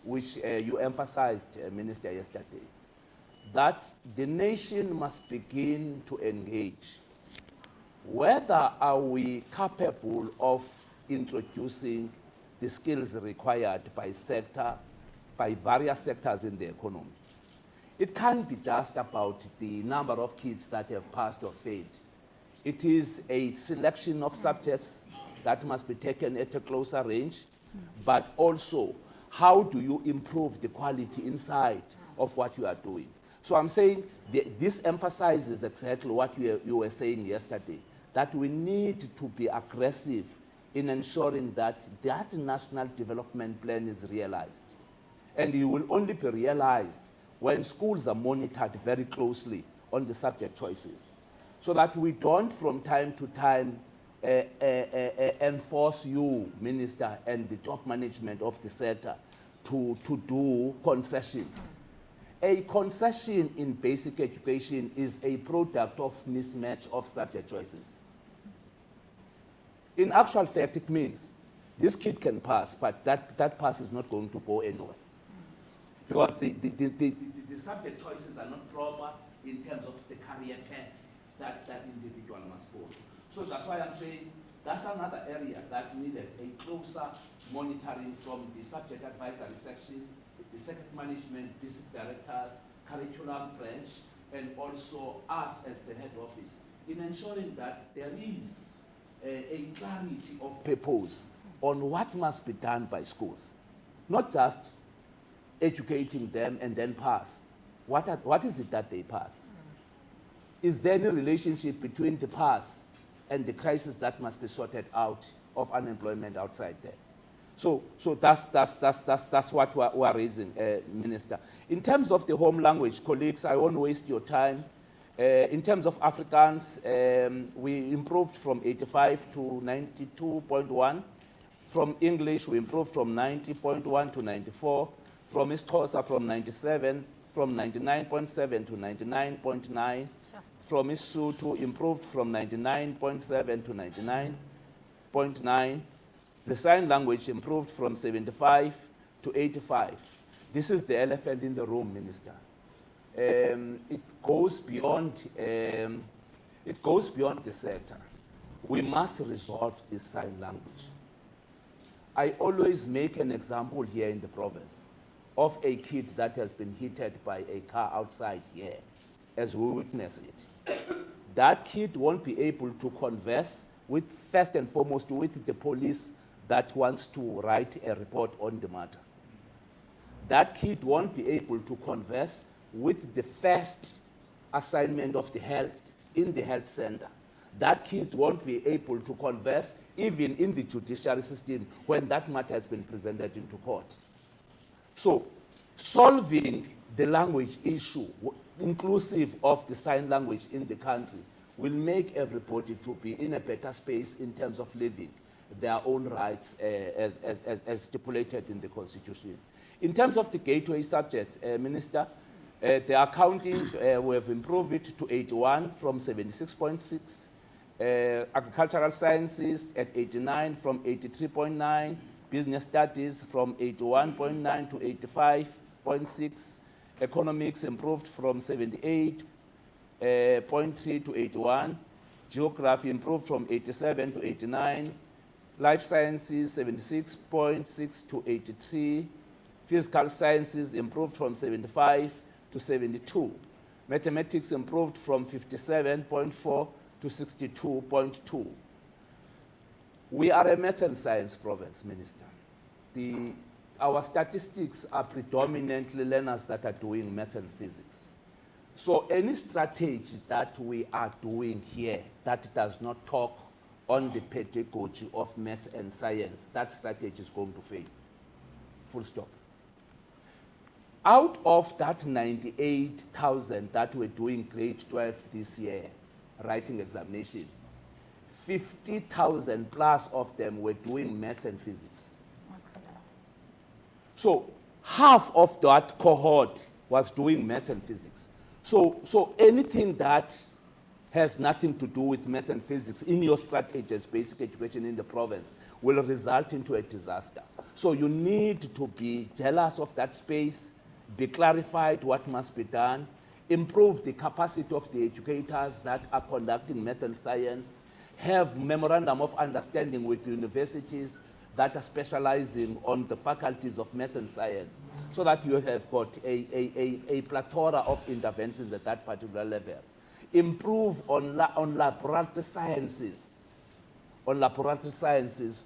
which you emphasized, Minister, yesterday, that the nation must begin to engage. Whether are we capable of introducing the skills required by various sectors in the economy. It can't be just about the number of kids that have passed or failed. It is a selection of subjects that must be taken at a closer range, but also how do you improve the quality inside of what you are doing. So I'm saying this emphasizes exactly what you were saying yesterday, that we need to be aggressive in ensuring that that national development plan is realized. And it will only be realized when schools are monitored very closely on the subject choices, so that we don't from time to time enforce you, Minister, and the top management of the sector to do concessions. A concession in basic education is a product of mismatch of subject choices. In actual fact, it means this kid can pass, but that pass is not going to go anywhere. Because the subject choices are not proper in terms of the career paths that individual must follow. So that's why I'm saying that's another area that needed a closer monitoring from the subject advisory section, the sector management, district directors, curriculum branch, and also us as the head office, in ensuring that there is a clarity of purpose on what must be done by schools. Not just educating them and then pass. What is it that they pass? Is there any relationship between the pass and the crisis that must be sorted out of unemployment outside there? So that's what we're raising, Minister. In terms of the home language, colleagues, I won't waste your time. In terms of Afrikaans, we improved from 85 to 92.1. From English, we improved from 90.1 to 94. From isiXhosa, from 97, from 99.7 to 99.9. From isiSotho, improved from 99.7 to 99.9. The sign language improved from 75 to 85. This is the elephant in the room, Minister. It goes beyond the sector. We must resolve this sign language. I always make an example here in the province of a kid that has been hit by a car outside here, as we witness it. That kid won't be able to converse with, first and foremost, with the police that wants to write a report on the matter. That kid won't be able to converse with the first assignment of the health in the health center. That kid won't be able to converse even in the judiciary system when that matter has been presented into court. So solving the language issue, inclusive of the sign language in the country, will make everybody to be in a better space in terms of living their own rights as stipulated in the Constitution. In terms of the gateway subjects, Minister, the accounting, we have improved it to 81 from 76.6. Agricultural sciences at 89 from 83.9. Business studies from 81.9 to 85.6. Economics improved from 78.3 to 81. Geography improved from 87 to 89. Life sciences 76.6 to 83. Physical sciences improved from 75 to 72. Mathematics improved from 57.4 to 62.2. We are a maths and science province, Minister. Our statistics are predominantly learners that are doing maths and physics. So any strategy that we are doing here that does not talk on the pedagogy of maths and science, that strategy is going to fail. Full stop. Out of that 98,000 that were doing grade 12 this year, writing examination, 50,000 plus of them were doing maths and physics. So half of that cohort was doing maths and physics. So anything that has nothing to do with maths and physics in your strategy as basic education in the province will result into a disaster. So you need to be jealous of that space, be clarified what must be done, improve the capacity of the educators that are conducting maths and science, have memorandum of understanding with universities that are specializing on the faculties of maths and science, so that you have got a plethora of interventions at that particular level. Improve on laboratory sciences,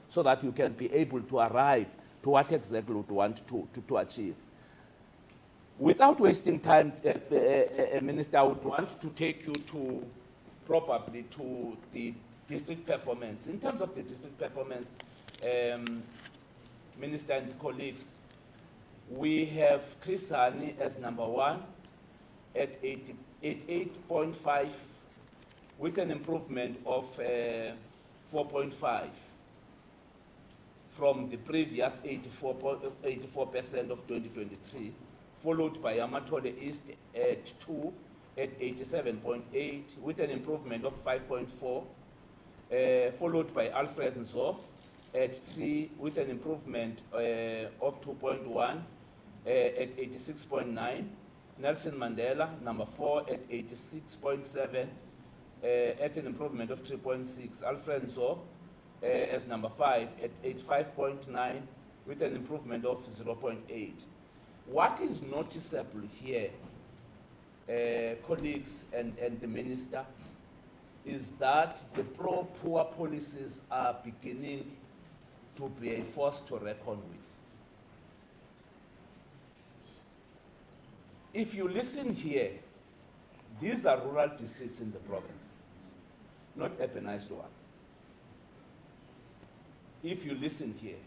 so that you can be able to arrive to what exactly you want to achieve. Without wasting time, Minister, I would want to take you to probably to the district performance. In terms of the district performance, Minister and colleagues, we have Chris Hani as number 1 at 8.5 with an improvement of 4.5 from the previous 84% of 2023, followed by Amatole East at 2 at 87.8 with an improvement of 5.4, followed by Alfred Nzo at 3 with an improvement of 2.1 at 86.9. Nelson Mandela, number 4 at 86.7 at an improvement of 3.6. Alfred Nzo as number 5 at 85.9 with an improvement of 0.8. What is noticeable here, colleagues and the minister, is that the pro-poor policies are beginning to be a force to reckon with. If you listen here, these are rural districts in the province, not urbanized one. If you listen here,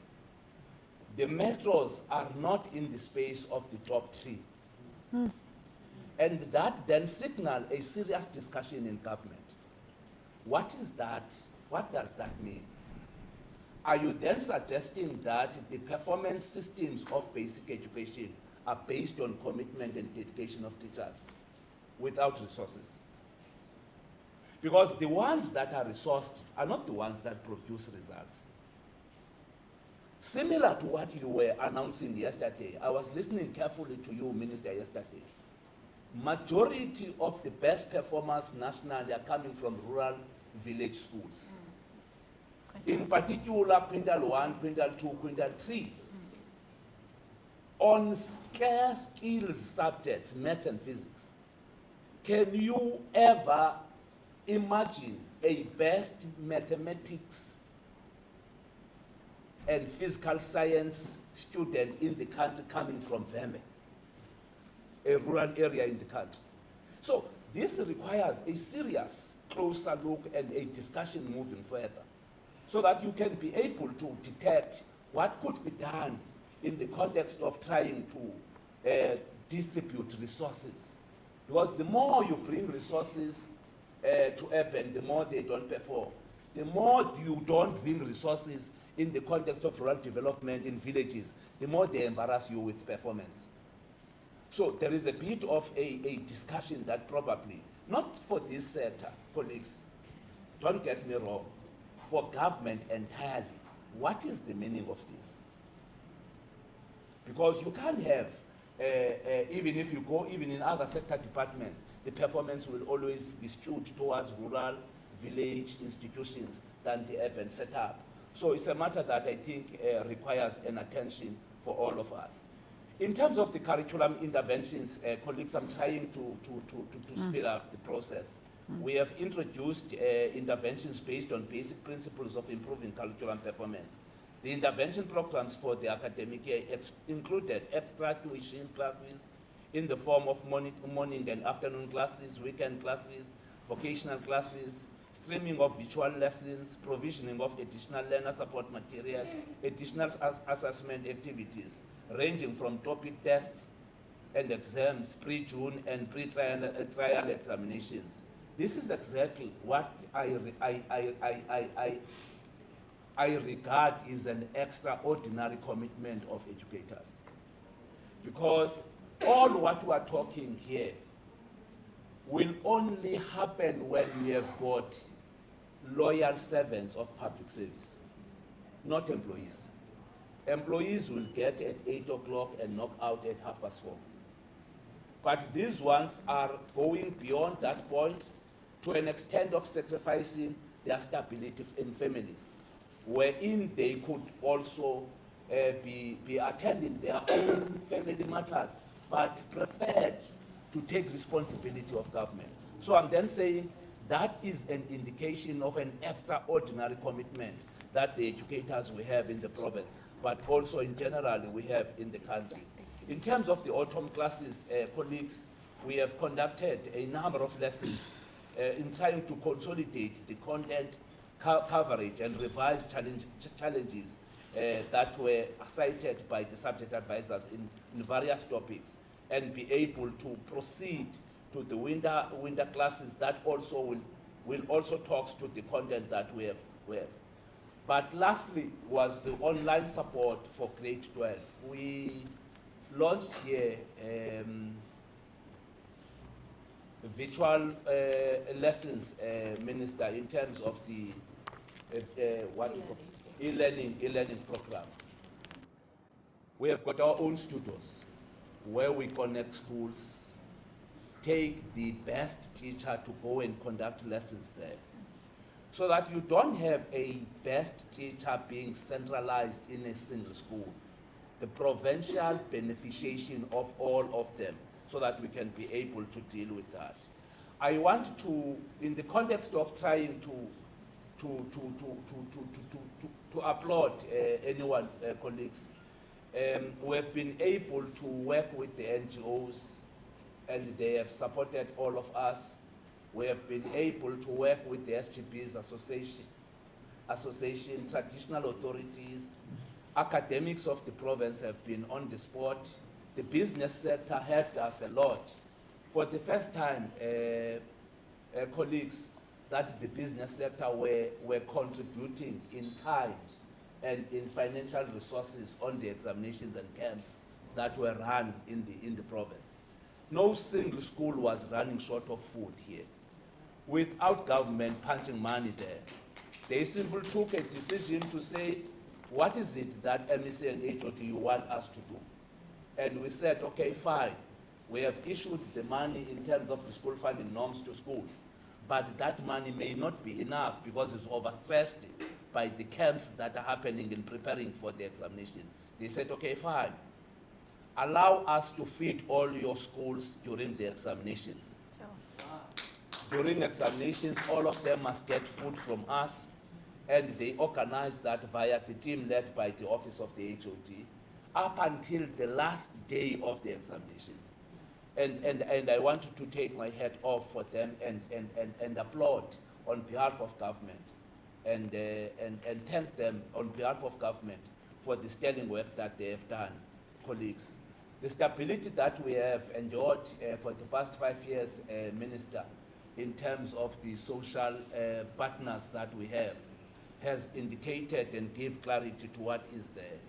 the metros are not in the space of the top 3. And that then signal a serious discussion in government. What is that? What does that mean? Are you then suggesting that the performance systems of basic education are based on commitment and dedication of teachers without resources? Because the ones that are resourced are not the ones that produce results. Similar to what you were announcing yesterday, I was listening carefully to you, Minister, yesterday. Majority of the best performers nationally are coming from rural village schools. In particular, Quintile 1, Quintile 2, Quintile 3. On scarce skills subjects, maths and physics, can you ever imagine a best mathematics and physical science student in the country coming from Vembe, a rural area in the country? So this requires a serious, closer look and a discussion moving further, so that you can be able to detect what could be done in the context of trying to distribute resources. Because the more you bring resources to urban, the more they don't perform. The more you don't bring resources in the context of rural development in villages, the more they embarrass you with performance. So there is a bit of a discussion that probably, not for this sector, colleagues, don't get me wrong, for government entirely, what is the meaning of this? Because you can't have, even if you go even in other sector departments, the performance will always be skewed towards rural, village institutions than the urban setup. So it's a matter that I think requires an attention for all of us. In terms of the curriculum interventions, colleagues, I'm trying to speed up the process. We have introduced interventions based on basic principles of improving curriculum performance. The intervention programs for the academic year included extra tuition classes in the form of morning and afternoon classes, weekend classes, vocational classes, streaming of virtual lessons, provisioning of additional learner support material, additional assessment activities, ranging from topic tests and exams, pre-June and pre-trial examinations. This is exactly what I regard is an extraordinary commitment of educators. Because all what we are talking here will only happen when we have got loyal servants of public service, not employees. Employees will get at 8 o'clock and knock out at 4:30. But these ones are going beyond that point to an extent of sacrificing their stability in families, wherein they could also be attending their own family matters, but preferred to take responsibility of government. So I'm then saying that is an indication of an extraordinary commitment that the educators we have in the province, but also in general we have in the country. In terms of the autumn classes, colleagues, we have conducted a number of lessons in trying to consolidate the content coverage and revise challenges that were cited by the subject advisors in various topics, and be able to proceed to the winter classes that also will also talk to the content that we have. But lastly was the online support for grade 12. We launched here virtual lessons, Minister, in terms of the e-learning program. We have got our own studios where we connect schools, take the best teacher to go and conduct lessons there, so that you don't have a best teacher being centralized in a single school. The provincial beneficiation of all of them, so that we can be able to deal with that. I want to, in the context of trying to applaud anyone, colleagues, we have been able to work with the NGOs, and they have supported all of us. We have been able to work with the SGBs association, traditional authorities, academics of the province have been on the spot. The business sector helped us a lot. For the first time, colleagues, that the business sector were contributing in kind and in financial resources on the examinations and camps that were run in the province. No single school was running short of food here, without government punching money there. They simply took a decision to say, what is it that MEC and HOT you want us to do? And we said, okay, fine. We have issued the money in terms of the school funding norms to schools, but that money may not be enough because it's overstretched by the camps that are happening in preparing for the examination. They said, okay, fine. Allow us to feed all your schools during the examinations. During examinations, all of them must get food from us, and they organized that via the team led by the office of the HOD up until the last day of the examinations. And I wanted to take my hat off for them and applaud on behalf of government and thank them on behalf of government for the sterling work that they have done, colleagues. The stability that we have enjoyed for the past 5 years, Minister, in terms of the social partners that we have, has indicated and gave clarity to what is there.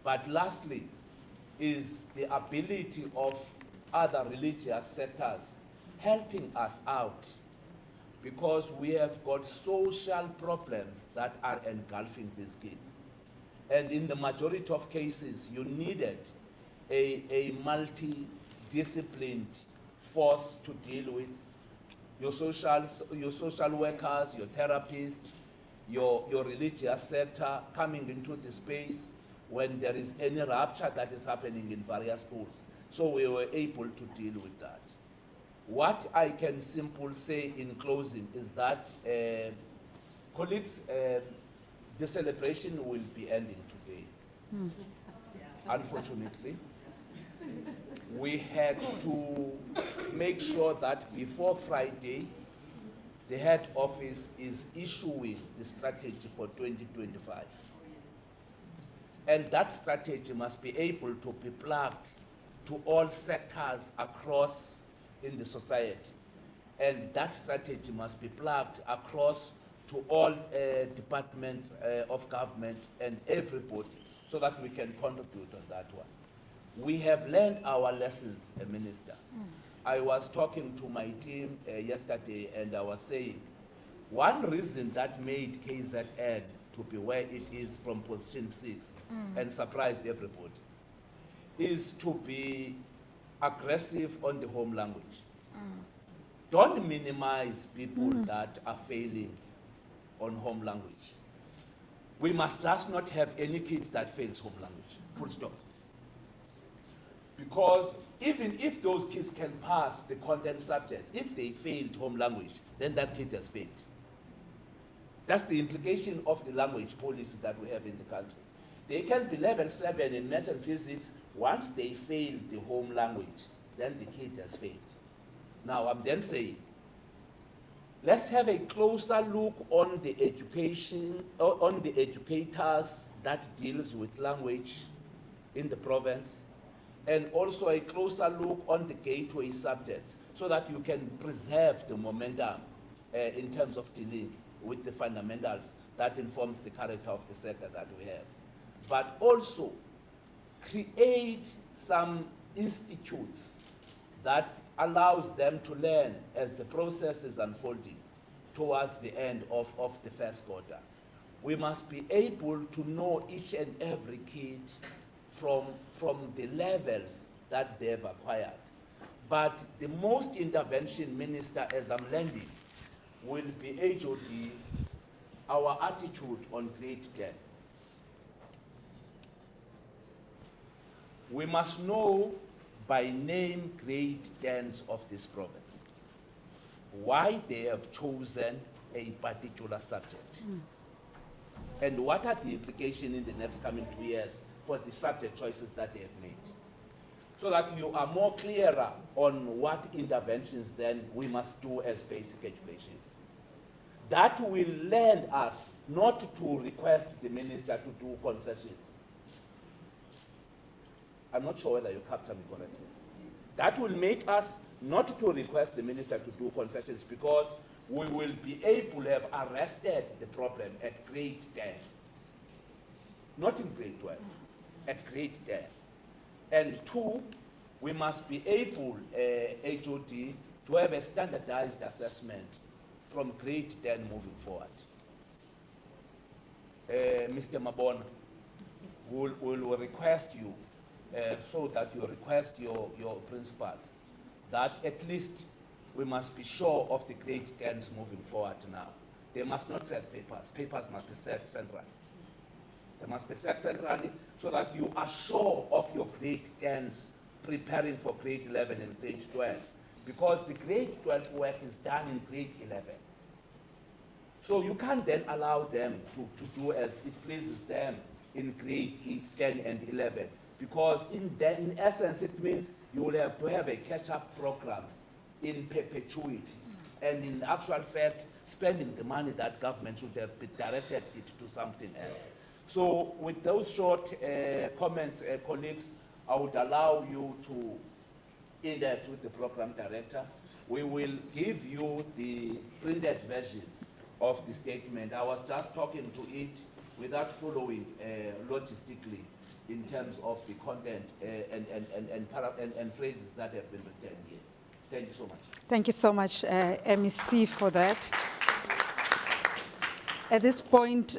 But lastly, is the ability of other religious sectors helping us out, because we have got social problems that are engulfing these kids. And in the majority of cases, you needed a multi-disciplined force to deal with your social workers, your therapists, your religious sector coming into the space when there is any rupture that is happening in various schools. So we were able to deal with that. What I can simply say in closing is that, colleagues, the celebration will be ending today. Unfortunately, we had to make sure that before Friday, the head office is issuing the strategy for 2025. And that strategy must be able to be plugged to all sectors across in the society. And that strategy must be plugged across to all departments of government and everybody, so that we can contribute on that one. We have learned our lessons, Minister. I was talking to my team yesterday, and I was saying, one reason that made KZN to be where it is from position 6 and surprised everybody, is to be aggressive on the home language. Don't minimize people that are failing on home language. We must just not have any kid that fails home language, full stop. Because even if those kids can pass the content subjects, if they failed home language, then that kid has failed. That's the implication of the language policy that we have in the country. They can be level 7 in maths and physics. Once they fail the home language, then the kid has failed. Now I'm then saying, let's have a closer look on the education, on the educators that deals with language in the province, and also a closer look on the gateway subjects so that you can preserve the momentum in terms of dealing with the fundamentals that informs the character of the sector that we have. But also create some institutes that allows them to learn as the process is unfolding towards the end of the first quarter. We must be able to know each and every kid from the levels that they have acquired. But the most intervention, Minister, as I'm landing, will be HOD, our attitude on grade 10. We must know by name grade 10s of this province, why they have chosen a particular subject. And what are the implications in the next coming 2 years for the subject choices that they have made. So that you are more clearer on what interventions then we must do as basic education. That will lend us not to request the minister to do concessions. I'm not sure whether you capture me correctly. That will make us not to request the minister to do concessions because we will be able to have arrested the problem at grade 10. Not in grade 12, at grade 10. And 2, we must be able, HOD, to have a standardized assessment from grade 10 moving forward. Mr. Mabona, will request you, so that you request your principals, that at least we must be sure of the grade 10s moving forward now. They must not set papers. Papers must be set centrally. They must be set centrally so that you are sure of your grade 10s preparing for grade 11 and grade 12. Because the grade 12 work is done in grade 11. So you can't then allow them to do as it pleases them in grade 10 and 11. Because in essence, it means you will have to have a catch-up programs in perpetuity. And in actual fact, spending the money that government should have directed it to something else. So with those short comments, colleagues, I would allow you to interact with the program director. We will give you the printed version of the statement. I was just talking to it without following logistically in terms of the content and phrases that have been written here. Thank you so much. Thank you so much, MEC, for that. At this point,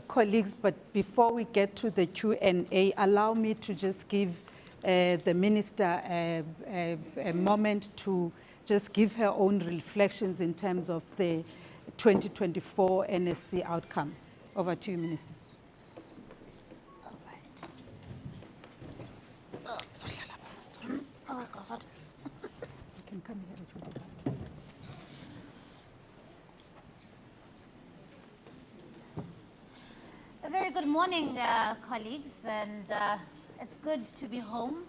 colleagues, but before we get to the Q&A, allow me to just give the Minister a moment to just give her own reflections in terms of the 2024 NSC outcomes. Over to you, Minister. All right. Oh God. You can come here. A very good morning, colleagues, and it's good to be home.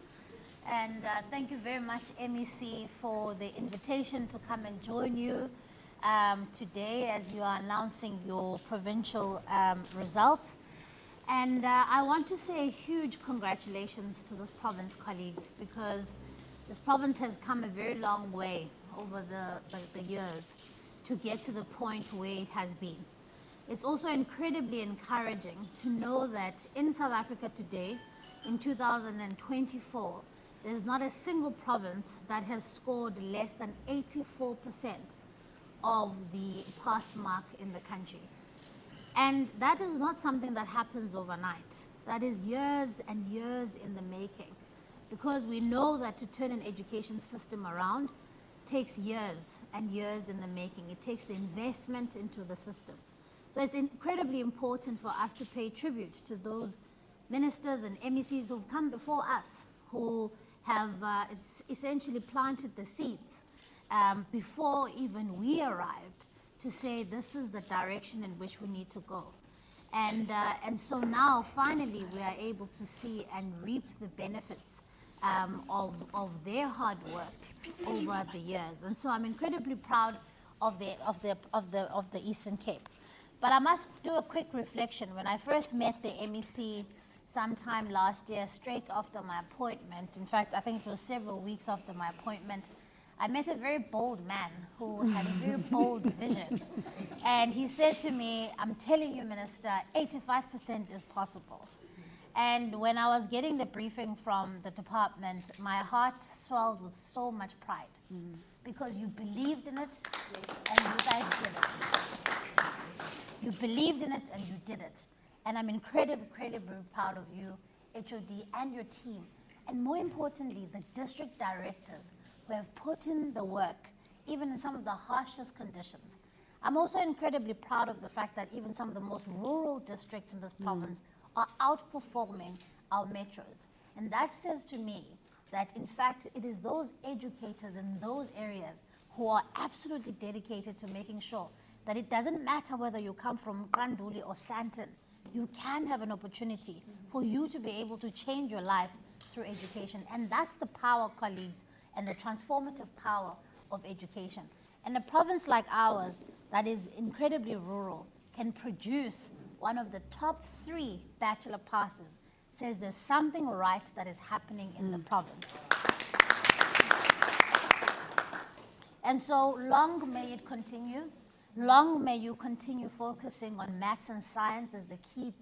And thank you very much, MEC, for the invitation to come and join you today as you are announcing your provincial results. And I want to say a huge congratulations to this province, colleagues, because this province has come a very long way over the years to get to the point where it has been. It's also incredibly encouraging to know that in South Africa today, in 2024, there's not a single province that has scored less than 84% of the pass mark in the country. And that is not something that happens overnight. That is years and years in the making. Because we know that to turn an education system around takes years and years in the making. It takes the investment into the system. So it's incredibly important for us to pay tribute to those ministers and MECs who've come before us, who have essentially planted the seeds before even we arrived, to say this is the direction in which we need to go. And so now finally we are able to see and reap the benefits of their hard work over the years. And so I'm incredibly proud of the Eastern Cape. But I must do a quick reflection. When I first met the MEC sometime last year, straight after my appointment, in fact, I think it was several weeks after my appointment, I met a very bold man who had a very bold vision. And he said to me, I'm telling you, Minister, 85% is possible. And when I was getting the briefing from the department, my heart swelled with so much pride, because you believed in it and you guys did it. You believed in it and you did it. And I'm incredibly proud of you, HOD, and your team. And more importantly, the district directors who have put in the work, even in some of the harshest conditions. I'm also incredibly proud of the fact that even some of the most rural districts in this province are outperforming our metros. And that says to me that, in fact, it is those educators in those areas who are absolutely dedicated to making sure that it doesn't matter whether you come from Granduli or Sandton, you can have an opportunity for you to be able to change your life through education. And that's the power, colleagues, and the transformative power of education. And a province like ours that is incredibly rural can produce one of the top 3 bachelor passes, says there's something right that is happening in the province. And so long may it continue. Long may you continue focusing on maths and science as the key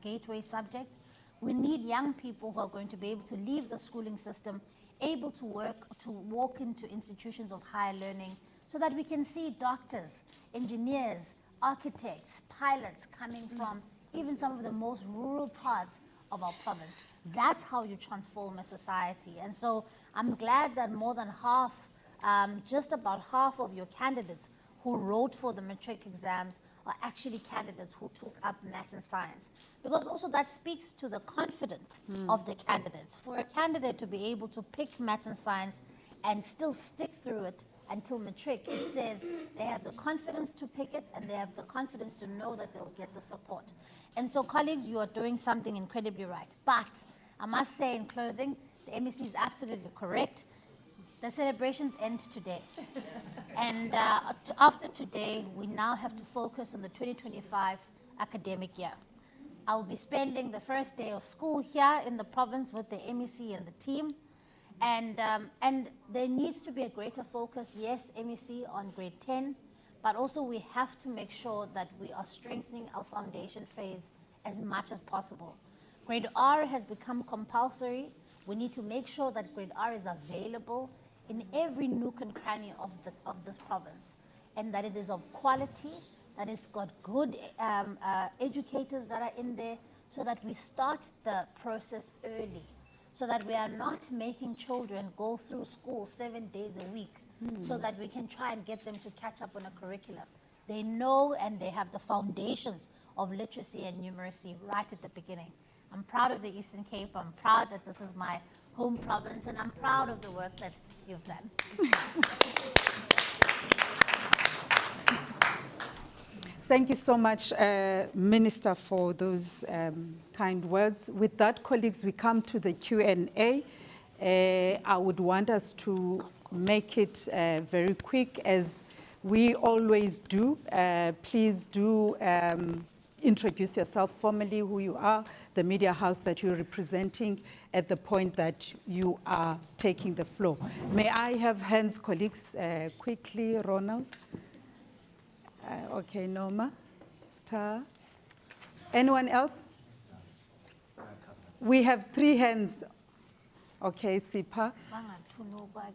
gateway subjects. We need young people who are going to be able to leave the schooling system, able to work, to walk into institutions of higher learning, so that we can see doctors, engineers, architects, pilots coming from even some of the most rural parts of our province. That's how you transform a society. And so I'm glad that more than half, just about half of your candidates who wrote for the matric exams are actually candidates who took up maths and science. Because also that speaks to the confidence of the candidates. For a candidate to be able to pick maths and science and still stick through it until matric, it says they have the confidence to pick it and they have the confidence to know that they'll get the support. And so, colleagues, you are doing something incredibly right. But I must say in closing, the MEC is absolutely correct. The celebrations end today. And after today, we now have to focus on the 2025 academic year. I will be spending the first day of school here in the province with the MEC and the team. And there needs to be a greater focus, yes, MEC, on grade 10, but also we have to make sure that we are strengthening our foundation phase as much as possible. Grade R has become compulsory. We need to make sure that grade R is available in every nook and cranny of this province, and that it is of quality, that it's got good educators that are in there, so that we start the process early, so that we are not making children go through school 7 days a week, so that we can try and get them to catch up on a curriculum. They know and they have the foundations of literacy and numeracy right at the beginning. I'm proud of the Eastern Cape. I'm proud that this is my home province, and I'm proud of the work that you've done. Thank you so much, Minister, for those kind words. With that, colleagues, we come to the Q&A. I would want us to make it very quick, as we always do. Please do introduce yourself formally, who you are, the media house that you're representing at the point that you are taking the floor. May I have hands, colleagues, quickly? Ronald? Okay, Norma, Star. Anyone else? We have 3 hands. Okay, Sipha. Bangathuno kwakhe.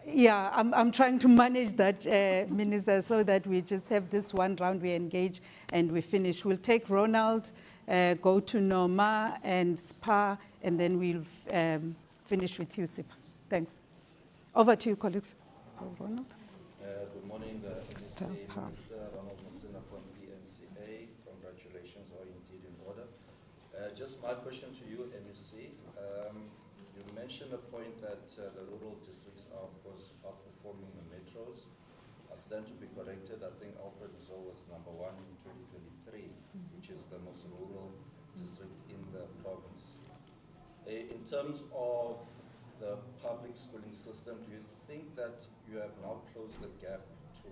Yeah, I'm trying to manage that, Minister, so that we just have this one round, we engage and we finish. We'll take Ronald, go to Norma and Spa, and then we'll finish with you, Sipha. Thanks. Over to you, colleagues. Go, Ronald. Good morning, Star MEC Power. Minister Ronald Musina from PNCA. Congratulations are indeed in order. Just my question to you, MEC. You mentioned a point that the rural districts are, of course, outperforming the metros. I stand to be corrected. I think Alfred Nzo was #1 in 2023, which is the most rural district in the province. In terms of the public schooling system, do you think that you have now closed the gap to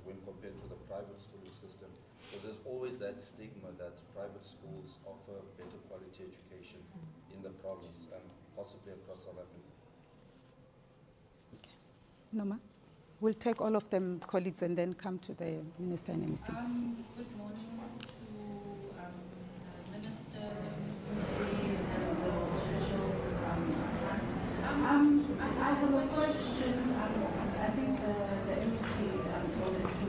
when compared to the private schooling system? Because there's always that stigma that private schools offer better quality education in the province and possibly across South Africa. Norma, we'll take all of them, colleagues, and then come to the Minister and MEC. Good morning to the Minister, MEC, and the officials. I have a question. I think the MEC told it to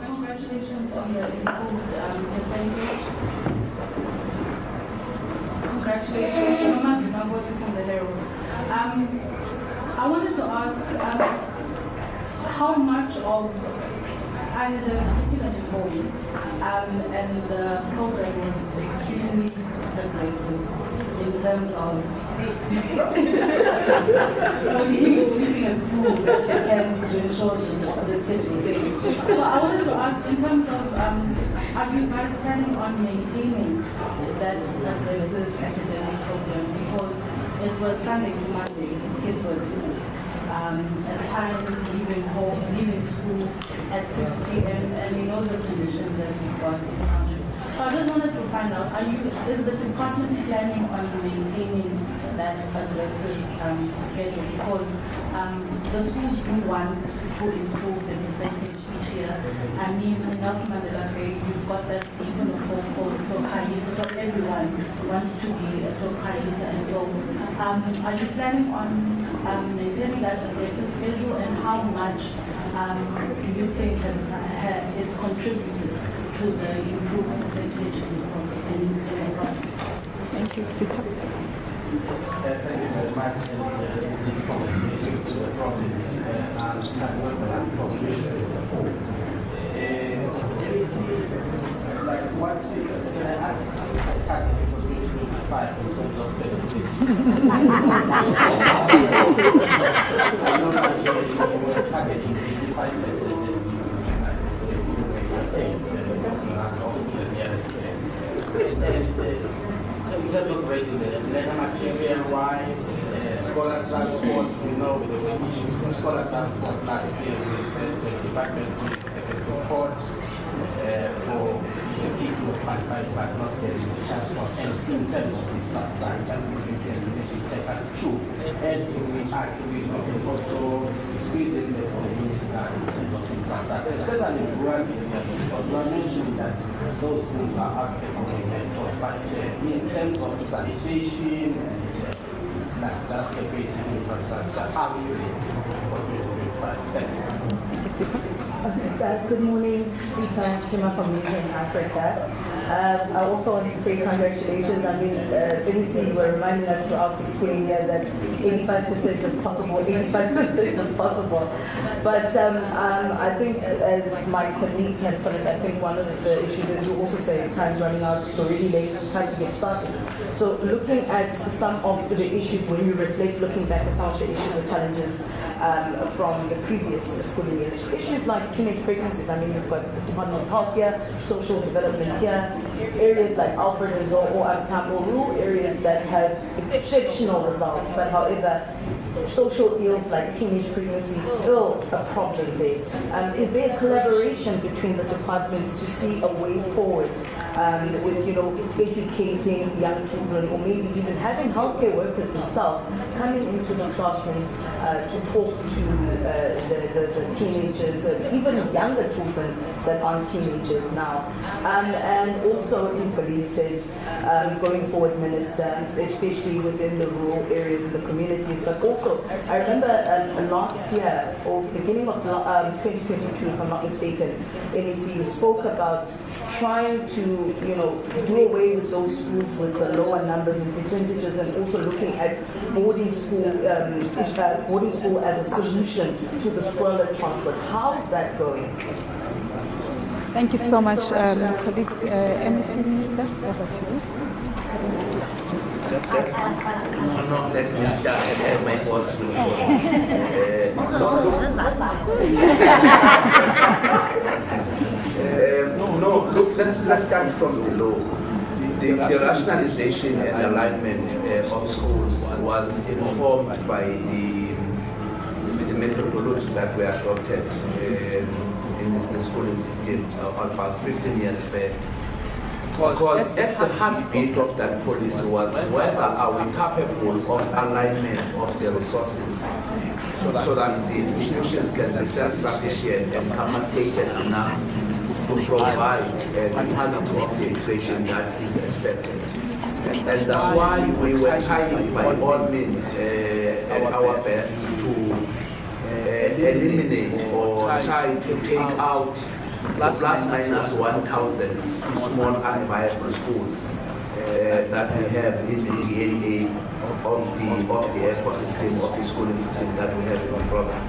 congratulations on the improved percentage. Congratulations, my voice from the Herald. I wanted to ask how much of I had a particular home and the program was extremely persuasive in terms of sleeping at school and to ensure the kids were safe. So I wanted to ask in terms of are you guys planning on maintaining that versus academic program, because it was Sunday to Monday, kids were at school. At times leaving school at 6 p.m. and you know the conditions that we've got. So I just wanted to find out, is the department planning on maintaining that aggressive schedule? Because the schools do want to improve the percentage each year. I mean, in Nelson Mandela Bay, we've got that even called Sokhalisa, so everyone wants to be a Sokhalisa. And so are you planning on maintaining that aggressive schedule, and how much do you think it's contributed to the improved percentage in the province? Thank you, Sita. Thank you very much, and congratulations to the province. I understand what the population is for. Like, what can I ask? I target for 2025 in terms of percentage. I know that we're targeting 85%, and we will maintain in terms of readiness, learner material-wise, scholar transport, we know there were issues with scholar transport last year. The department have a report for the people of but not getting the transport. And in terms of this last time, that we can take us through. And we can also squeeze in the minister in terms of infrastructure, especially in rural areas, because we are mentioning that those things are outperforming metros. But in terms of sanitation, and that's the basic infrastructure. How do you Good morning, Sita Kima from Union Africa. I also want to say congratulations. I mean, NEC were reminding us throughout the school year that 85% is possible, 85% is possible. But I think, as my colleague has put it, I think one of the issues is you also say time's running out, it's already late, it's time to get started. So looking at some of the issues, when you reflect, looking back at some of the issues and challenges from the previous school years, issues like teenage pregnancies. I mean, you've got the Department of Health here, social development here, areas like Alfred Nzo or Abtambo, rural areas that have exceptional results, but however, social ills like teenage pregnancy is still a problem there. Is there a collaboration between the departments to see a way forward with, educating young children, or maybe even having healthcare workers themselves coming into the classrooms to talk to the teenagers, even younger children that aren't teenagers now. And also, he said, going forward, Minister, especially within the rural areas and the communities, but also, I remember last year, or beginning of 2022, if I'm not mistaken, NEC spoke about trying to, do away with those schools with the lower numbers and percentages, and also looking at boarding school as a solution to the squalor transport. How is that going? Thank you so much, colleagues. MEC Minister, over to you. No, let's start at my boss. Look, let's start from below. The rationalization and alignment of schools was informed by the methodology that were adopted in the schooling system about 15 years back. Because at the heartbeat of that policy was whether are we capable of alignment of the resources so that the institutions can be self-sufficient and capacitated enough to provide the quality of the education that is expected. And that's why we were trying by all means at our best to eliminate or try to take out plus minus 1,000 small unviable schools that we have in the DNA of the ecosystem of the schooling system that we have in the province.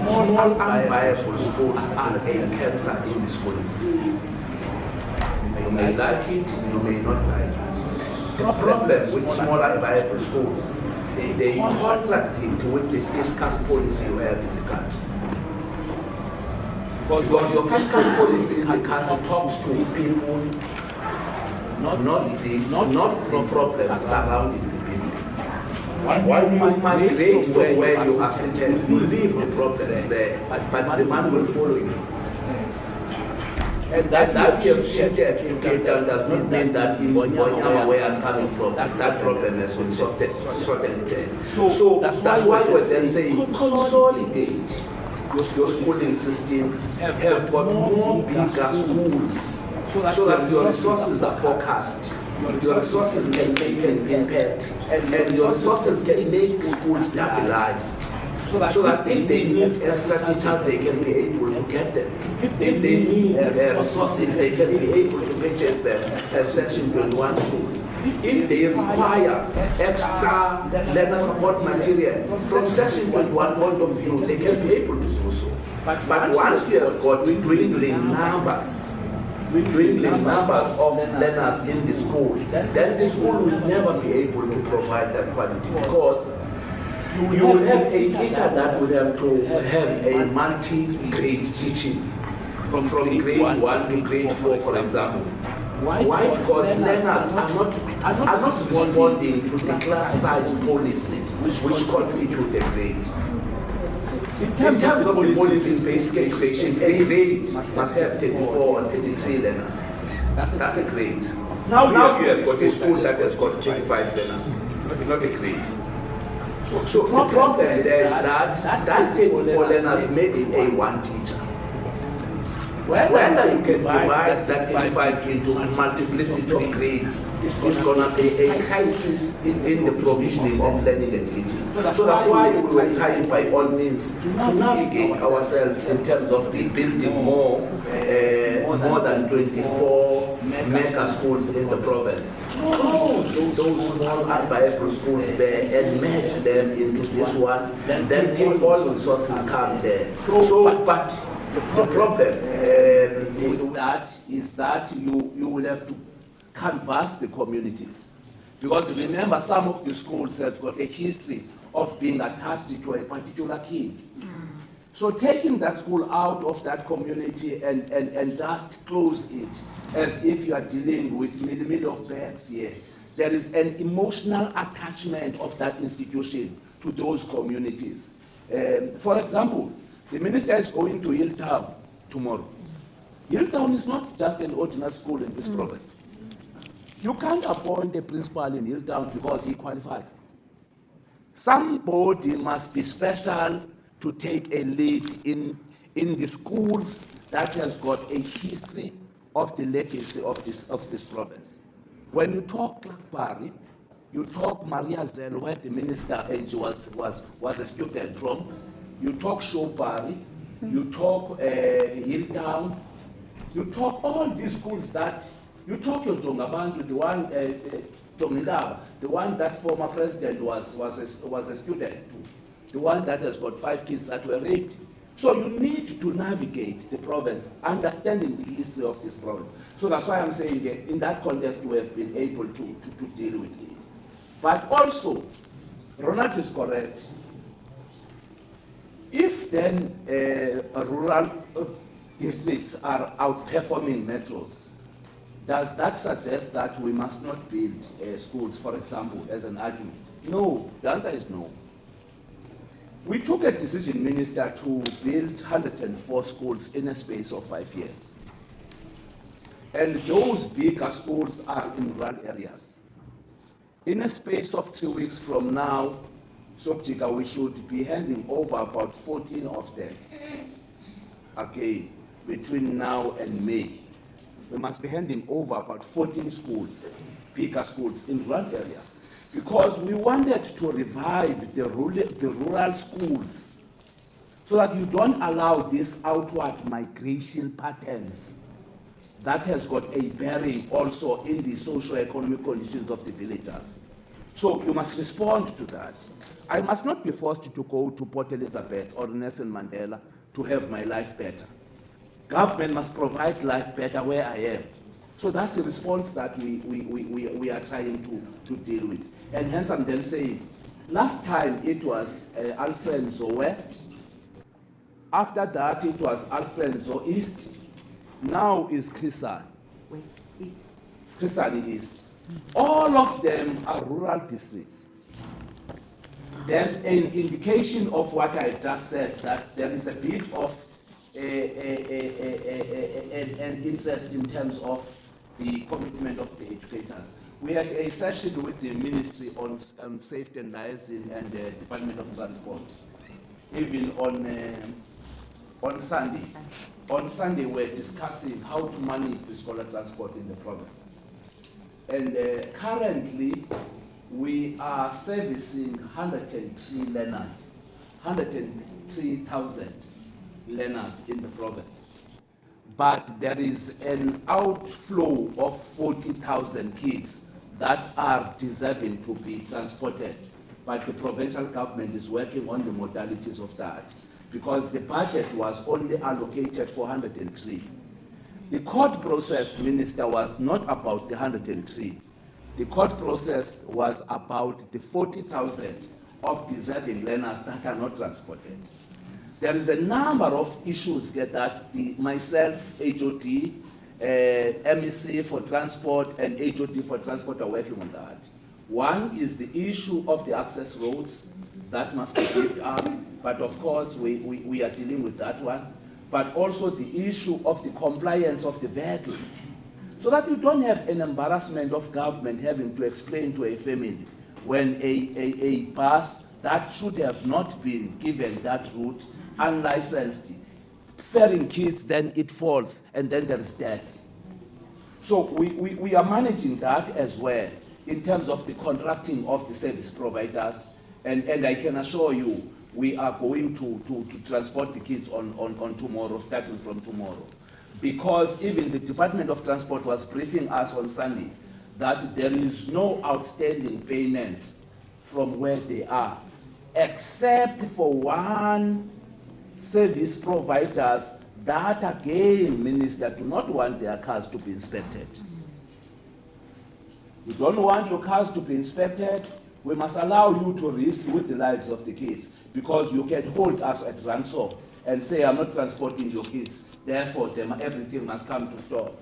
Small unviable schools are a cancer in the schooling system. You may like it, you may not like it. The problem with small unviable schools, they contract it with the fiscal policy you have in the country. Because your fiscal policy in the country talks to people, not the problems surrounding the people. While you migrate from where you are seated, you leave the problems there, but the man will follow you. And that you have shifted in Cape Town does not mean that in Bonyama, where I'm coming from, that problem has been sorted there. So that's why we're then saying consolidate your schooling system, have got more bigger schools so that your resources are forecast, your resources can make an impact, and your resources can make schools stabilized. So that if they need extra teachers, they can be able to get them. If they need resources, they can be able to purchase them as Section 21 schools. If they require extra learner support material from Section 21 point of view, they can be able to do so. But once we have got dwindling numbers of learners in the school, then the school will never be able to provide that quality, because you will have a teacher that will have to have a multi-grade teaching from grade 1 to grade 4, for example. Why? Because learners are not responding to the class size policy which constitute the grade. In terms of the policy in basic education, a grade must have 34 or 33 learners. That's a grade. Now you have got a school that has got 25 learners. It's not a grade. So the problem there is that 34 learners makes a one teacher. Whether you can divide that 35 into a multiplicity of grades, it's going to be a crisis in the provisioning of learning and teaching. So that's why we were trying by all means to navigate ourselves in terms of building more than 24 mega schools in the province. Those small unviable schools there and merge them into this one, then take all resources come there. But the problem is that you will have to canvass the communities. Because remember, some of the schools have got a history of being attached to a particular king. So taking that school out of that community and just close it as if you are dealing with middle of bags here, there is an emotional attachment of that institution to those communities. For example, the minister is going to Hilltown tomorrow. Hilltown is not just an ordinary school in this province. You can't appoint a principal in Hilltown because he qualifies. Somebody must be special to take a lead in the schools that has got a history of the legacy of this province. When you talk Klakpari, you talk Maria Zell, where the minister age was a student from. You talk Shopari, you talk Hilltown, you talk all these schools that, you talk your Jongabantu, the one, Jongindaba, the one that former president was a student to, the one that has got 5 kids that were raped. So you need to navigate the province, understanding the history of this province. So that's why I'm saying that in that context we have been able to deal with it. But also, Ronald is correct. If then rural districts are outperforming metros, does that suggest that we must not build schools, for example, as an argument? No, the answer is no. We took a decision, Minister, to build 104 schools in a space of 5 years. And those bigger schools are in rural areas. In a space of 2 weeks from now, Sopjika, we should be handing over about 14 of them. Again, between now and May, we must be handing over about 14 schools, bigger schools in rural areas, because we wanted to revive the rural schools so that you don't allow these outward migration patterns that has got a bearing also in the socio-economic conditions of the villagers. So you must respond to that. I must not be forced to go to Port Elizabeth or Nelson Mandela to have my life better. Government must provide life better where I am. So that's the response that we are trying to deal with. And hence I'm then saying, last time it was Alfredo West. After that it was Alfredo East. Now is Krisan. West, East. Krisan East. All of them are rural districts. There's an indication of what I just said, that there is a bit of an interest in terms of the commitment of the educators. We had a session with the Ministry on Safety and Liaison and the Department of Transport, even on Sunday. On Sunday, we're discussing how to manage the scholar transport in the province. And currently, we are servicing 103 learners, 103,000 learners in the province. But there is an outflow of 40,000 kids that are deserving to be transported. But the provincial government is working on the modalities of that, because the budget was only allocated for 103. The court process, Minister, was not about the 103. The court process was about the 40,000 of deserving learners that are not transported. There is a number of issues that myself, HOD, MEC for transport and HOD for transport are working on that. One is the issue of the access roads that must be built up, but of course we are dealing with that one. But also the issue of the compliance of the vehicles, so that you don't have an embarrassment of government having to explain to a family when a bus that should have not been given that route, unlicensed, ferrying kids, then it falls, and then there is death. So we are managing that as well in terms of the contracting of the service providers, and I can assure you, we are going to transport the kids on tomorrow, starting from tomorrow. Because even the Department of Transport was briefing us on Sunday that there is no outstanding payments from where they are, except for one service providers that again, Minister, do not want their cars to be inspected. You don't want your cars to be inspected, we must allow you to risk with the lives of the kids, because you can hold us at ransom and say, I'm not transporting your kids, therefore everything must come to stop.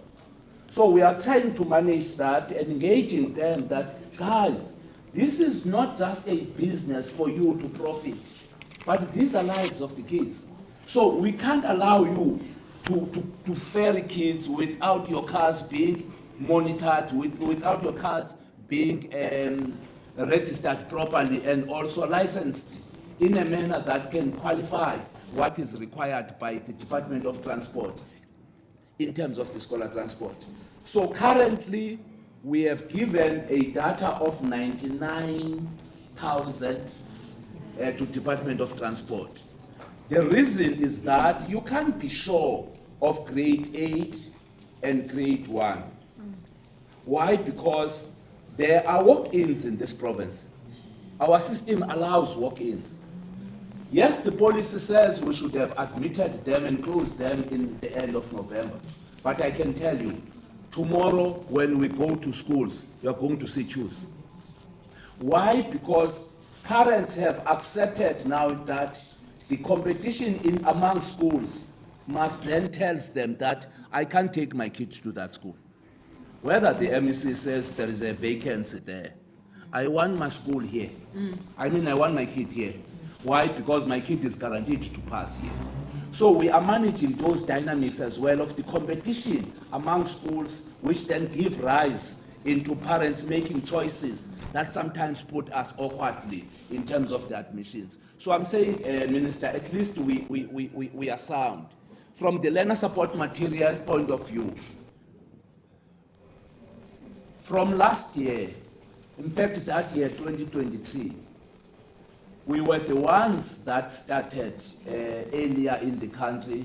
So we are trying to manage that and engaging them that, guys, this is not just a business for you to profit, but these are lives of the kids. So we can't allow you to ferry kids without your cars being monitored, without your cars being registered properly and also licensed in a manner that can qualify what is required by the Department of Transport in terms of the scholar transport. So currently, we have given a data of 99,000 to Department of Transport. The reason is that you can't be sure of grade 8 and grade 1. Why? Because there are walk-ins in this province. Our system allows walk-ins. Yes, the policy says we should have admitted them and closed them in the end of November. But I can tell you, tomorrow when we go to schools, you're going to see queues. Why? Because parents have accepted now that the competition among schools must then tells them that I can't take my kids to that school. Whether the MEC says there is a vacancy there, I want my school here. I want my kid here. Why? Because my kid is guaranteed to pass here. So we are managing those dynamics as well of the competition among schools, which then give rise into parents making choices that sometimes put us awkwardly in terms of the admissions. So I'm saying, Minister, at least we are sound. From the learner support material point of view, from last year, in fact that year, 2023, we were the ones that started earlier in the country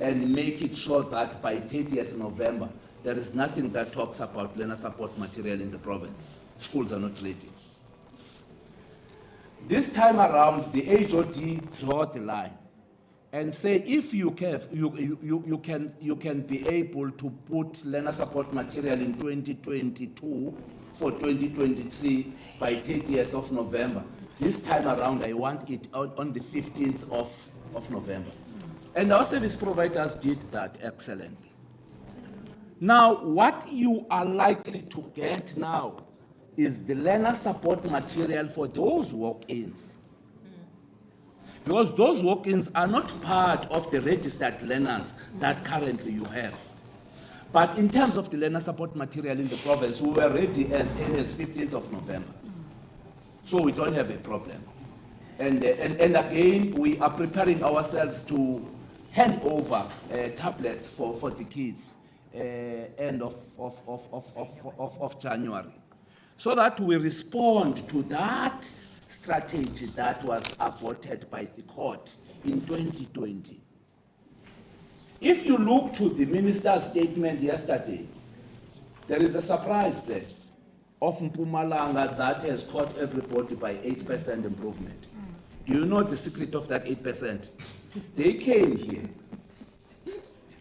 and make it sure that by 30th November, there is nothing that talks about learner support material in the province. Schools are not ready. This time around, the HOD draw the line and say if you can be able to put learner support material in 2022 for 2023 by 30th of November. This time around, I want it on the 15th of November. And our service providers did that excellently. Now, what you are likely to get now is the learner support material for those walk-ins. Because those walk-ins are not part of the registered learners that currently you have. But in terms of the learner support material in the province, we were ready as early as 15th of November. So we don't have a problem. And again, we are preparing ourselves to hand over tablets for the kids end of January. So that we respond to that strategy that was aborted by the court in 2020. If you look to the minister's statement yesterday, there is a surprise there of Mpumalanga that has caught everybody by 8% improvement. Do you know the secret of that 8%? They came here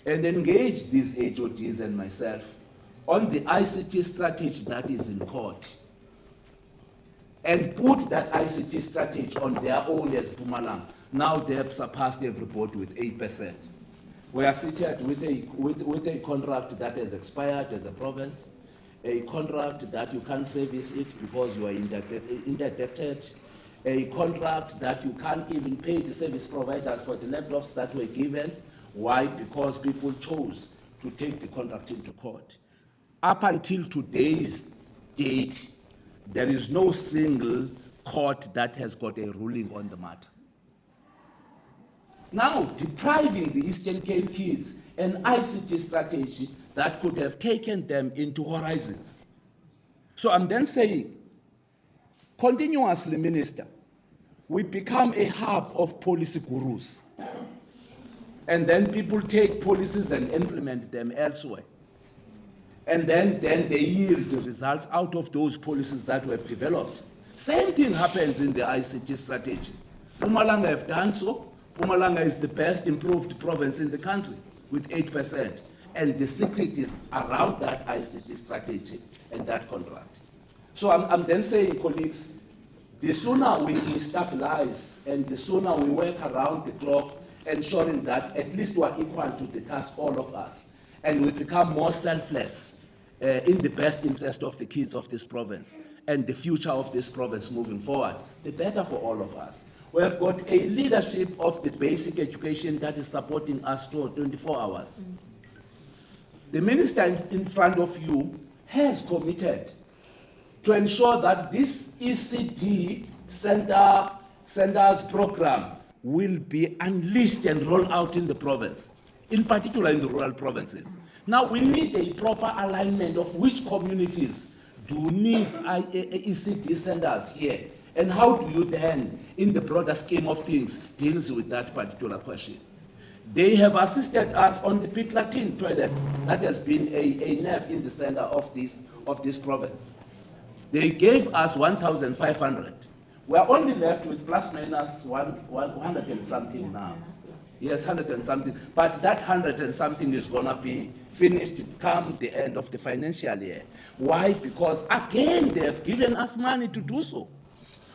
and engaged these HODs and myself on the ICT strategy that is in court and put that ICT strategy on their own as Mpumalanga. Now they have surpassed everybody with 8%. We are seated with a contract that has expired as a province, a contract that you can't service it because you are interdebted, a contract that you can't even pay the service providers for the laptops that were given. Why? Because people chose to take the contract into court. Up until today's date, there is no single court that has got a ruling on the matter. Now, depriving the Eastern Cape kids an ICT strategy that could have taken them into horizons. So I'm then saying, continuously, Minister, we become a hub of policy gurus. And then people take policies and implement them elsewhere. And then they yield the results out of those policies that we have developed. Same thing happens in the ICT strategy. Mpumalanga have done so. Mpumalanga is the best improved province in the country with 8%. And the secret is around that ICT strategy and that contract. So I'm then saying, colleagues, the sooner we stabilize and the sooner we work around the clock, ensuring that at least we are equal to the task, all of us, and we become more selfless in the best interest of the kids of this province and the future of this province moving forward, the better for all of us. We have got a leadership of the basic education that is supporting us 24 hours. The minister in front of you has committed to ensure that this ECD centers program will be unleashed and rolled out in the province, in particular in the rural provinces. Now we need a proper alignment of which communities do need ECD centers here, and how do you then, in the broader scheme of things, deals with that particular question. They have assisted us on the pit latrine toilets. That has been a nerve in the center of this province. They gave us 1,500. We are only left with plus minus 100 and something now. Yes, 100 and something. But that 100 and something is going to be finished come the end of the financial year. Why? Because again, they have given us money to do so.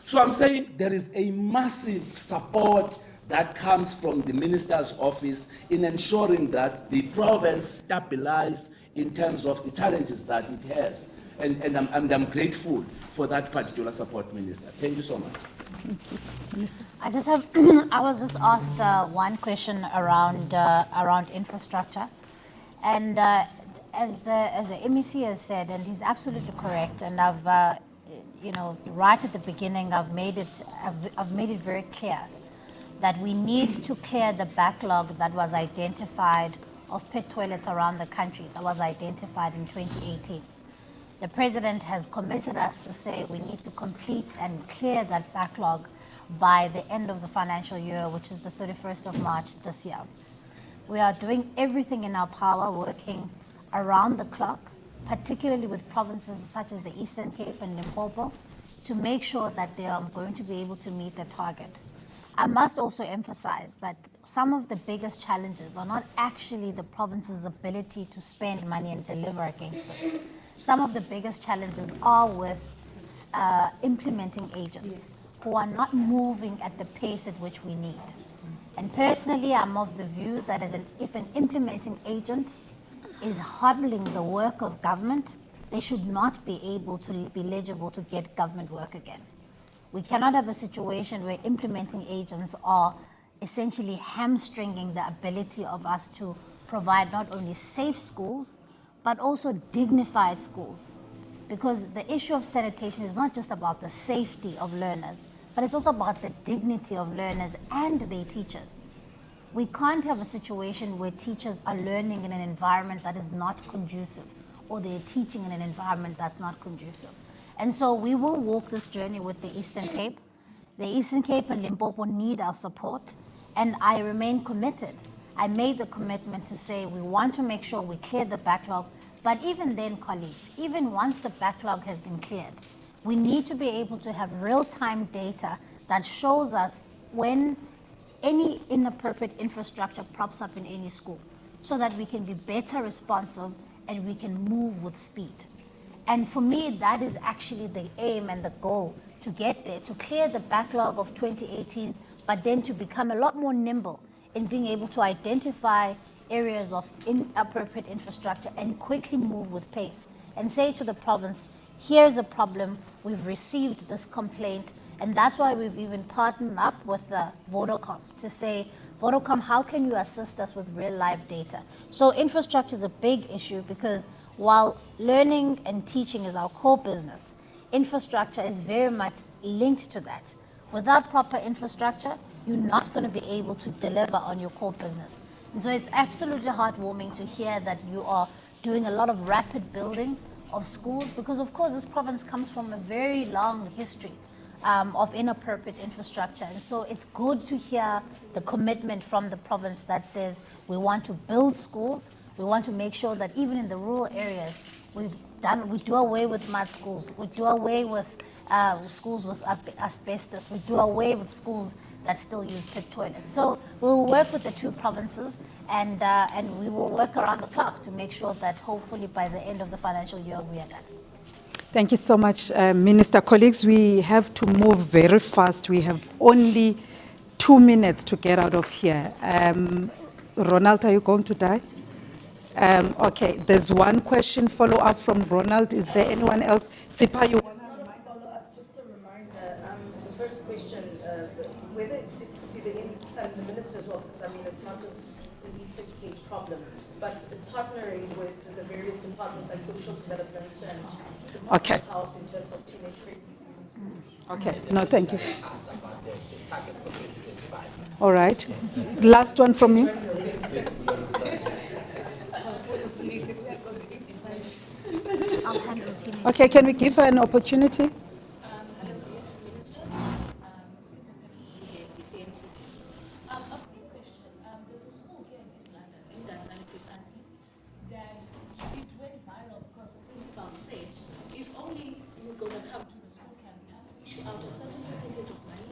So I'm saying there is a massive support that comes from the minister's office in ensuring that the province stabilizes in terms of the challenges that it has. And I'm grateful for that particular support, Minister. Thank you so much. I just have, I was just asked one question around infrastructure, and as the MEC has said, and he's absolutely correct, and I've, right at the beginning, I've made it very clear that we need to clear the backlog that was identified of pit toilets around the country that was identified in 2018. The President has committed us to say we need to complete and clear that backlog by the end of the financial year, which is the 31st of March this year. We are doing everything in our power, working around the clock, particularly with provinces such as the Eastern Cape and Limpopo, to make sure that they are going to be able to meet the target. I must also emphasize that some of the biggest challenges are not actually the province's ability to spend money and deliver against this. Some of the biggest challenges are with implementing agents who are not moving at the pace at which we need. And personally, I'm of the view that if an implementing agent is hobbling the work of government, they should not be able to be eligible to get government work again. We cannot have a situation where implementing agents are essentially hamstringing the ability of us to provide not only safe schools, but also dignified schools. Because the issue of sanitation is not just about the safety of learners, but it's also about the dignity of learners and their teachers. We can't have a situation where teachers are learning in an environment that is not conducive, or they're teaching in an environment that's not conducive. And so we will walk this journey with the Eastern Cape. The Eastern Cape and Limpopo need our support, and I remain committed. I made the commitment to say we want to make sure we clear the backlog, but even then, colleagues, even once the backlog has been cleared, we need to be able to have real-time data that shows us when any inappropriate infrastructure props up in any school, so that we can be better responsive and we can move with speed. And for me, that is actually the aim and the goal, to get there, to clear the backlog of 2018, but then to become a lot more nimble in being able to identify areas of inappropriate infrastructure and quickly move with pace and say to the province, here's a problem, we've received this complaint, and that's why we've even partnered up with Vodacom to say, Vodacom, how can you assist us with real live data? So infrastructure is a big issue, because while learning and teaching is our core business, infrastructure is very much linked to that. Without proper infrastructure, you're not going to be able to deliver on your core business. And so it's absolutely heartwarming to hear that you are doing a lot of rapid building of schools, because of course this province comes from a very long history of inappropriate infrastructure. And so it's good to hear the commitment from the province that says we want to build schools, we want to make sure that even in the rural areas, we do away with mud schools, we do away with schools with asbestos, we do away with schools that still use pit toilets. So we'll work with the two provinces, and we will work around the clock to make sure that hopefully by the end of the financial year we are done. Thank you so much, Minister. Colleagues, we have to move very fast. We have only 2 minutes to get out of here. Ronald, are you going to die? Okay, there's one question follow-up from Ronald. Is there anyone else? Sipa, you Just a reminder, the first first question, whether it could be the minister as well, because I mean, it's not just the Certifcate problem, but partnering with the various departments like social development and Okay. health in terms of teenage pregnancies in schools. Okay, no, thank you. I asked about the target for 2025. All right. Last one from you. I'll handle teenage. Okay, can we give her an opportunity? A quick question. There's a school here in East London, in Tanzania precisely, that it went viral because the principal said, if only you're going to come to the school camp, you have to issue out a certain percentage of money.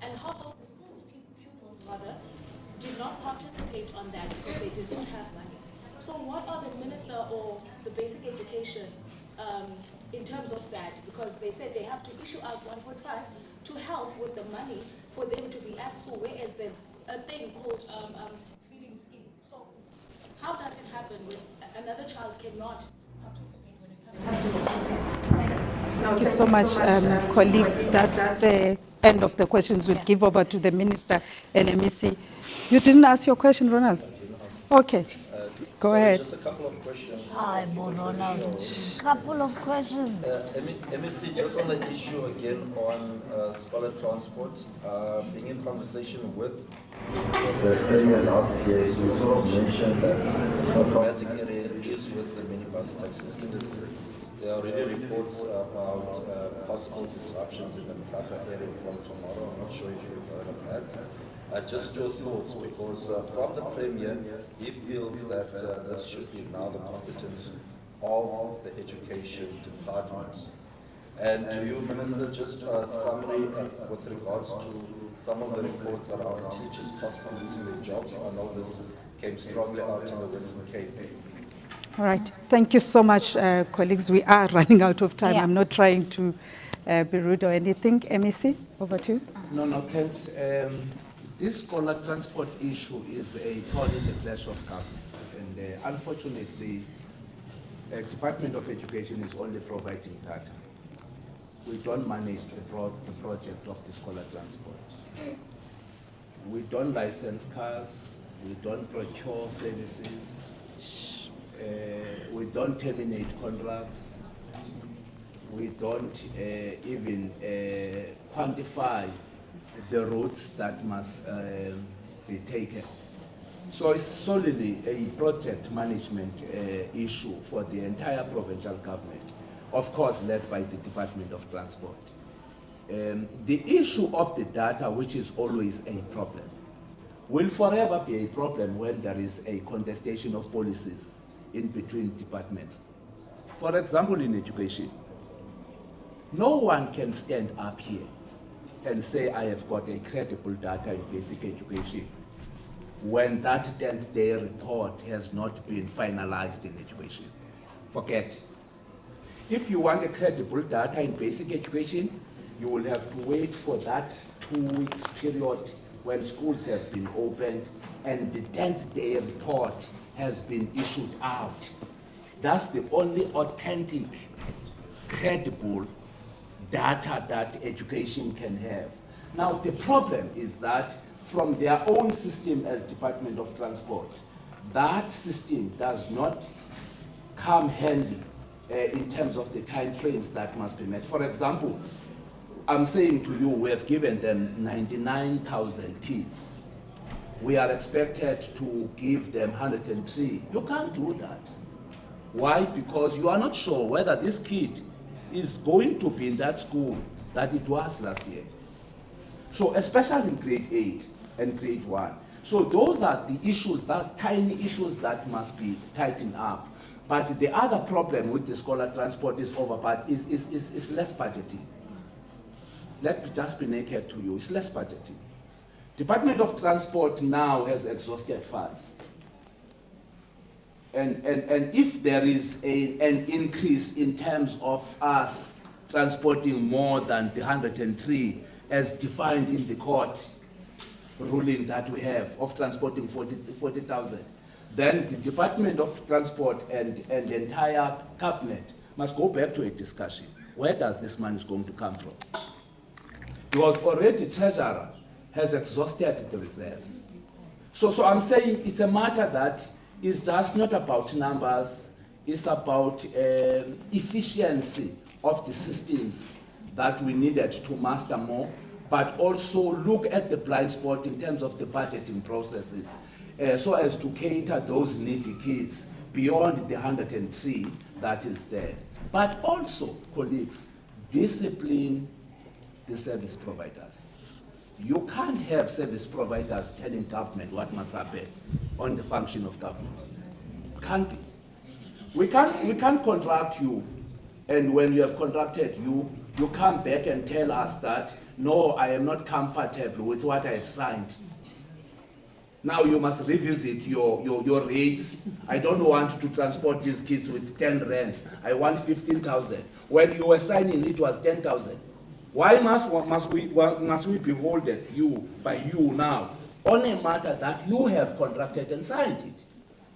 And half of the school's pupils, rather, did not participate on that because they did not have money. So what are the minister or the basic education in terms of that? Because they said they have to issue out 1.5 to help with the money for them to be at school, whereas there's a thing called feeding scheme. So how does it happen when another child cannot participate when it comes to Thank you so much, colleagues. That's the end of the questions. We'll give over to the minister and MEC. You didn't ask your question, Ronald? Okay. Go Sorry, ahead. Just a couple of questions. Hi, Ronald. Couple of questions. MEC, just on the issue again on scholar transport, being in conversation with the premier last year, you sort of mentioned that the problematic area is with the minibus taxi industry. There are already reports about possible disruptions in the Mthatha area from tomorrow. I'm not sure if you've heard of that. Just your thoughts, because from the Premier, he feels that this should be now the competence of the Education Department. And to you, Minister, just a summary with regards to some of the reports around teachers possibly losing their jobs. I know this came strongly out in the Western Cape. All right. Thank you so much, colleagues. We are running out of time. Yeah. I'm not trying to be rude or anything. MEC, over to you. No, thanks. This scholar transport issue is a thorn in the flesh of government. And unfortunately, the Department of Education is only providing data. We don't manage the project of the scholar transport. We don't license cars. We don't procure services. We don't terminate contracts. We don't even quantify the routes that must be taken. So it's solely a project management issue for the entire provincial government, of course led by the Department of Transport. The issue of the data, which is always a problem, will forever be a problem when there is a contestation of policies in between departments. For example, in education, no one can stand up here and say, I have got a credible data in basic education, when that 10th day report has not been finalized in education. Forget. If you want a credible data in basic education, you will have to wait for that 2 weeks period when schools have been opened and the 10th day report has been issued out. That's the only authentic, credible data that education can have. Now, the problem is that from their own system as Department of Transport, that system does not come handy in terms of the time frames that must be met. For example, I'm saying to you, we have given them 99,000 kids. We are expected to give them 103. You can't do that. Why? Because you are not sure whether this kid is going to be in that school that it was last year. So especially in grade 8 and grade 1. So those are the issues, that tiny issues that must be tightened up. But the other problem with the scholar transport is is less budgeting. Let me just be naked to you, it's less budgeting. Department of Transport now has exhausted funds. And if there is an increase in terms of us transporting more than the 103 as defined in the court ruling that we have of transporting 40,000, then the Department of Transport and the entire cabinet must go back to a discussion. Where does this money going to come from? because already Treasurer has exhausted the reserves. So I'm saying it's a matter that is just not about numbers, it's about efficiency of the systems that we needed to master more, but also look at the blind spot in terms of the budgeting processes, so as to cater those needy kids beyond the 103 that is there. But also, colleagues, discipline the service providers. You can't have service providers telling government what must happen on the function of government. Can't be. We can't contract you, and when you have contracted you come back and tell us that, no, I am not comfortable with what I have signed. Now you must revisit your rates. I don't want to transport these kids with 10 rands. I want 15,000. When you were signing, it was 10,000. Why must we behold you by you now on a matter that you have contracted and signed it?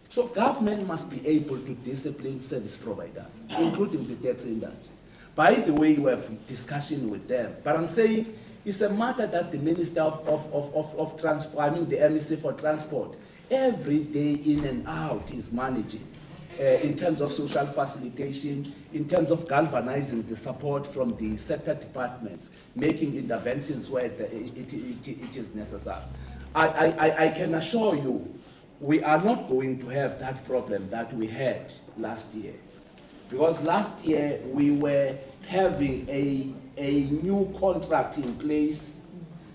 So government must be able to discipline service providers, including the taxi industry. By the way, we have discussion with them, but I'm saying it's a matter that the Minister of Transport, I mean the MEC for Transport, every day in and out is managing. In terms of social facilitation, in terms of galvanizing the support from the sector departments, making interventions where it is necessary. I can assure you, we are not going to have that problem that we had last year. Because last year we were having a new contract in place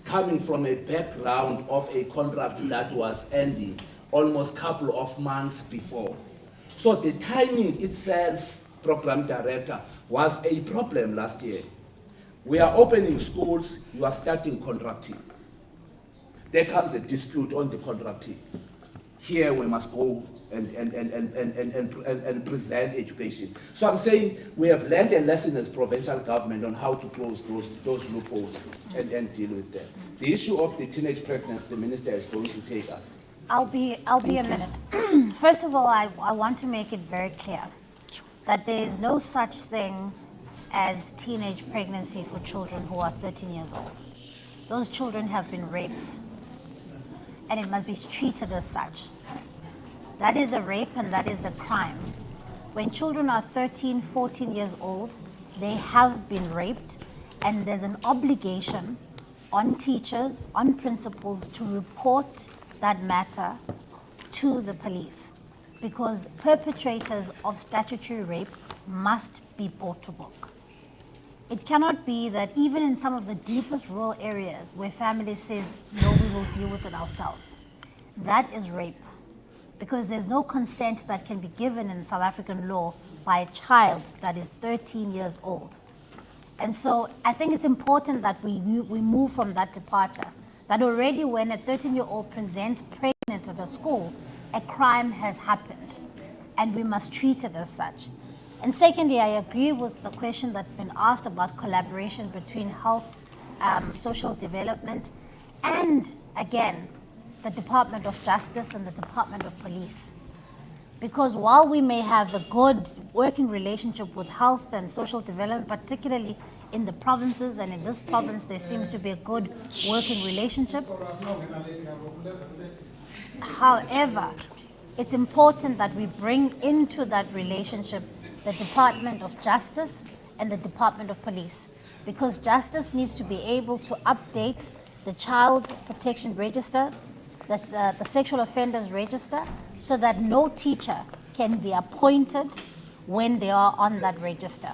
coming from a background of a contract that was ending almost a couple of months before. So the timing itself, Program Director, was a problem last year. We are opening schools, you are starting contracting. There comes a dispute on the contracting. Here we must go and present education. So I'm saying we have learned a lesson as provincial government on how to close those loopholes and deal with them. The issue of the teenage pregnancy, the minister is going to take us. I'll be a minute. First of all, I want to make it very clear that there is no such thing as teenage pregnancy for children who are 13 years old. Those children have been raped, and it must be treated as such. That is a rape and that is a crime. When children are 13, 14 years old, they have been raped, and there's an obligation on teachers, on principals to report that matter to the police, because perpetrators of statutory rape must be brought to book. It cannot be that even in some of the deepest rural areas where families says, no, we will deal with it ourselves. That is rape, because there's no consent that can be given in South African law by a child that is 13 years old. And so I think it's important that we move from that departure, that already when a 13-year-old presents pregnant at a school, a crime has happened, and we must treat it as such. And secondly, I agree with the question that's been asked about collaboration between health, social development, and again, the Department of Justice and the Department of Police. Because while we may have a good working relationship with health and social development, particularly in the provinces, and in this province there seems to be a good working relationship. However, it's important that we bring into that relationship the Department of Justice and the Department of Police, because justice needs to be able to update the Child Protection Register, the Sexual Offenders Register, so that no teacher can be appointed when they are on that register.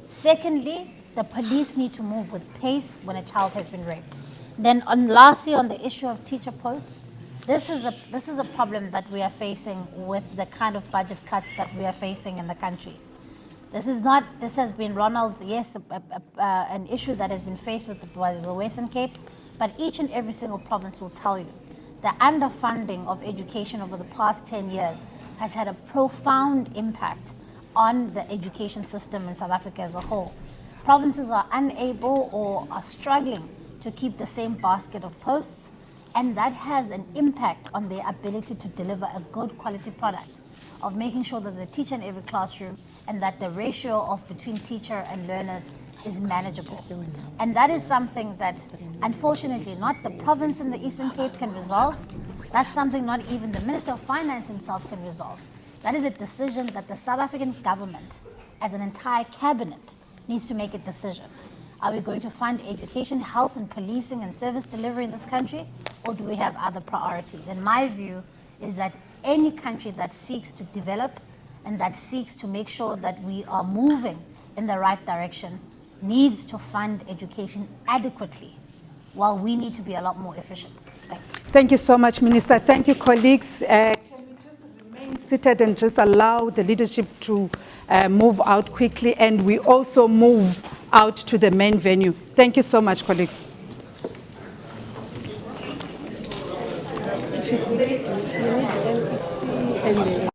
Secondly, the police need to move with pace when a child has been raped. Then lastly, on the issue of teacher posts, this is a problem that we are facing with the kind of budget cuts that we are facing in the country. This has been, Ronald, yes, an issue that has been faced by the Western Cape, but each and every single province will tell you the underfunding of education over the past 10 years has had a profound impact on the education system in South Africa as a whole. Provinces are unable or are struggling to keep the same basket of posts, and that has an impact on their ability to deliver a good quality product, of making sure there's a teacher in every classroom and that the ratio of between teacher and learners is manageable. And that is something that, unfortunately, not the province in the Eastern Cape can resolve. That's something not even the Minister of Finance himself can resolve. That is a decision that the South African government, as an entire cabinet, needs to make a decision. Are we going to fund education, health, and policing and service delivery in this country, or do we have other priorities? And my view is that any country that seeks to develop and that seeks to make sure that we are moving in the right direction needs to fund education adequately, while we need to be a lot more efficient. Thanks. Thank you so much, Minister. Thank you, colleagues. Can we just remain seated and just allow the leadership to move out quickly, and we also move out to the main venue. Thank you so much, colleagues. You need the MPC and the